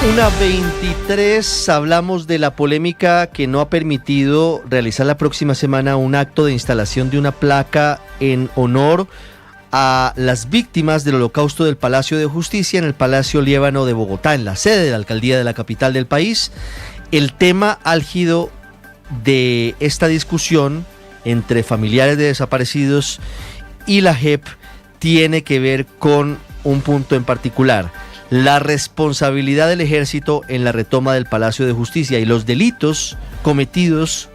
1:23, hablamos de la polémica que no ha permitido realizar la próxima semana un acto de instalación de una placa en honor a las víctimas del Holocausto del Palacio de Justicia en el Palacio Liébano de Bogotá, en la sede de la alcaldía de la capital del país. El tema álgido de esta discusión entre familiares de desaparecidos y la JEP tiene que ver con un punto en particular: la responsabilidad del ejército en la retoma del Palacio de Justicia y los delitos cometidos,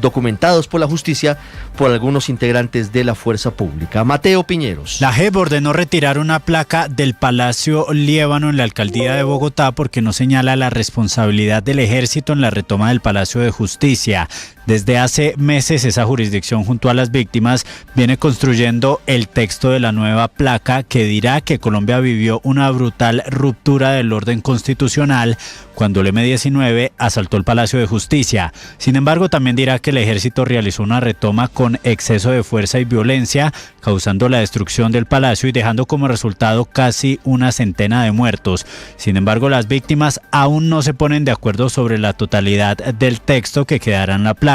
documentados por la justicia, por algunos integrantes de la fuerza pública. Mateo Piñeros. La JEP ordenó retirar una placa del Palacio Liébano en la alcaldía de Bogotá porque no señala la responsabilidad del ejército en la retoma del Palacio de Justicia. Desde hace meses esa jurisdicción, junto a las víctimas, viene construyendo el texto de la nueva placa que dirá que Colombia vivió una brutal ruptura del orden constitucional cuando el M-19 asaltó el Palacio de Justicia. Sin embargo, también dirá que el ejército realizó una retoma con exceso de fuerza y violencia, causando la destrucción del palacio y dejando como resultado casi una centena de muertos. Sin embargo, las víctimas aún no se ponen de acuerdo sobre la totalidad del texto que quedará en la placa,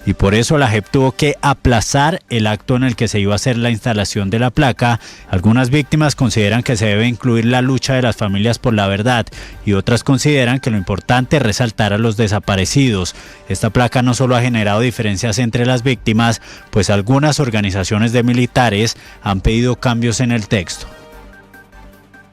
y por eso la JEP tuvo que aplazar el acto en el que se iba a hacer la instalación de la placa. Algunas víctimas consideran que se debe incluir la lucha de las familias por la verdad, y otras consideran que lo importante es resaltar a los desaparecidos. Esta placa no solo ha generado diferencias entre las víctimas, pues algunas organizaciones de militares han pedido cambios en el texto.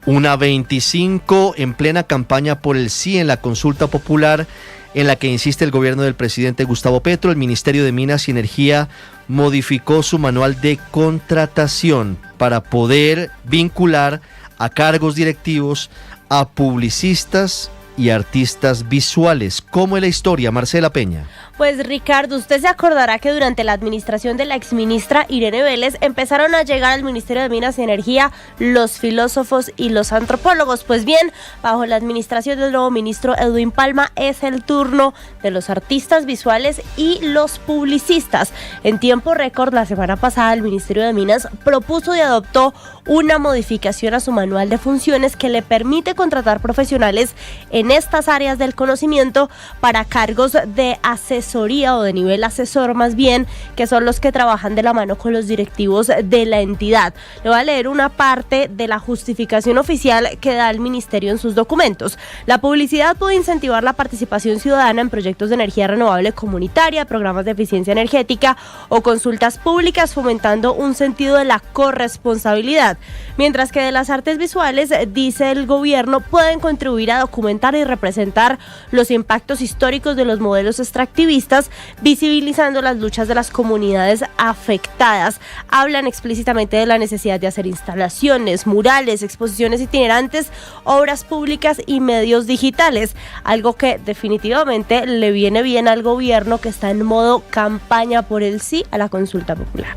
1:25, en plena campaña por el sí en la consulta popular en la que insiste el gobierno del presidente Gustavo Petro, el Ministerio de Minas y Energía modificó su manual de contratación para poder vincular a cargos directivos a publicistas y artistas visuales. ¿Cómo es la historia, Marcela Peña? Pues Ricardo, usted se acordará que durante la administración de la exministra Irene Vélez empezaron a llegar al Ministerio de Minas y Energía los filósofos y los antropólogos. Pues bien, bajo la administración del nuevo ministro Edwin Palma es el turno de los artistas visuales y los publicistas. En tiempo récord, la semana pasada el Ministerio de Minas propuso y adoptó una modificación a su manual de funciones que le permite contratar profesionales en estas áreas del conocimiento para cargos de asesoría o de nivel asesor más bien, que son los que trabajan de la mano con los directivos de la entidad. Le voy a leer una parte de la justificación oficial que da el ministerio en sus documentos. La publicidad puede incentivar la participación ciudadana en proyectos de energía renovable comunitaria, programas de eficiencia energética o consultas públicas, fomentando un sentido de la corresponsabilidad. Mientras que de las artes visuales, dice el gobierno, pueden contribuir a documentar y representar los impactos históricos de los modelos extractivistas, visibilizando las luchas de las comunidades afectadas. Hablan explícitamente de la necesidad de hacer instalaciones, murales, exposiciones itinerantes, obras públicas y medios digitales, algo que definitivamente le viene bien al gobierno, que está en modo campaña por el sí a la consulta popular.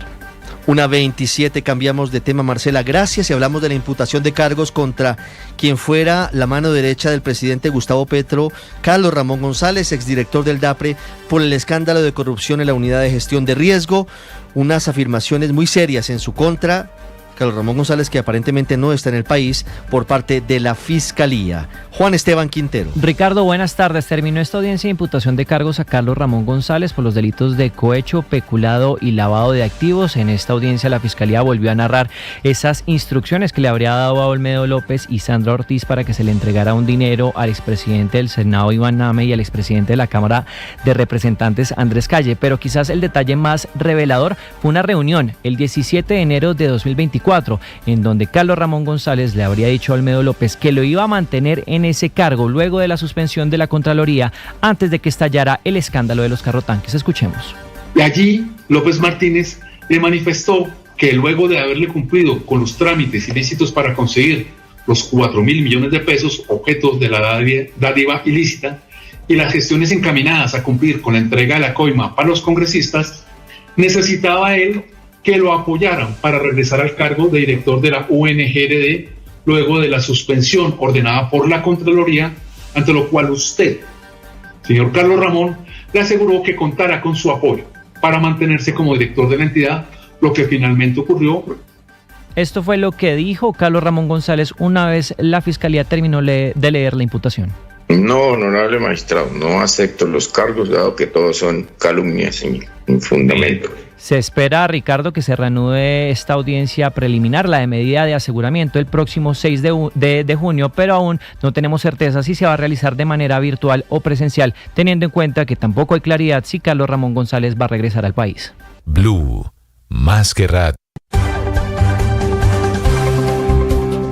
1:27, cambiamos de tema, Marcela, gracias, y hablamos de la imputación de cargos contra quien fuera la mano derecha del presidente Gustavo Petro, Carlos Ramón González, exdirector del DAPRE, por el escándalo de corrupción en la unidad de gestión de riesgo. Unas afirmaciones muy serias en su contra, Carlos Ramón González, que aparentemente no está en el país, por parte de la Fiscalía. Juan Esteban Quintero. Ricardo, buenas tardes. Terminó esta audiencia de imputación de cargos a Carlos Ramón González por los delitos de cohecho, peculado y lavado de activos. En esta audiencia la Fiscalía volvió a narrar esas instrucciones que le habría dado a Olmedo López y Sandra Ortiz para que se le entregara un dinero al expresidente del Senado, Iván Name, y al expresidente de la Cámara de Representantes, Andrés Calle. Pero quizás el detalle más revelador fue una reunión el 17 de enero de 2024, en donde Carlos Ramón González le habría dicho a Olmedo López que lo iba a mantener en ese cargo luego de la suspensión de la Contraloría antes de que estallara el escándalo de los carrotanques. Escuchemos. Y allí López Martínez le manifestó que luego de haberle cumplido con los trámites ilícitos para conseguir los 4.000 millones de pesos, objetos de la dádiva ilícita, y las gestiones encaminadas a cumplir con la entrega de la coima para los congresistas, necesitaba él que lo apoyaran para regresar al cargo de director de la UNGRD luego de la suspensión ordenada por la Contraloría, ante lo cual usted, señor Carlos Ramón, le aseguró que contara con su apoyo para mantenerse como director de la entidad, lo que finalmente ocurrió. Esto fue lo que dijo Carlos Ramón González una vez la Fiscalía terminó de leer la imputación. No, honorable magistrado, no acepto los cargos, dado que todos son calumnias sin fundamento. Se espera, Ricardo, que se reanude esta audiencia preliminar, la de medida de aseguramiento, el próximo 6 de junio, pero aún no tenemos certeza si se va a realizar de manera virtual o presencial, teniendo en cuenta que tampoco hay claridad si Carlos Ramón González va a regresar al país. Blue, más que radio.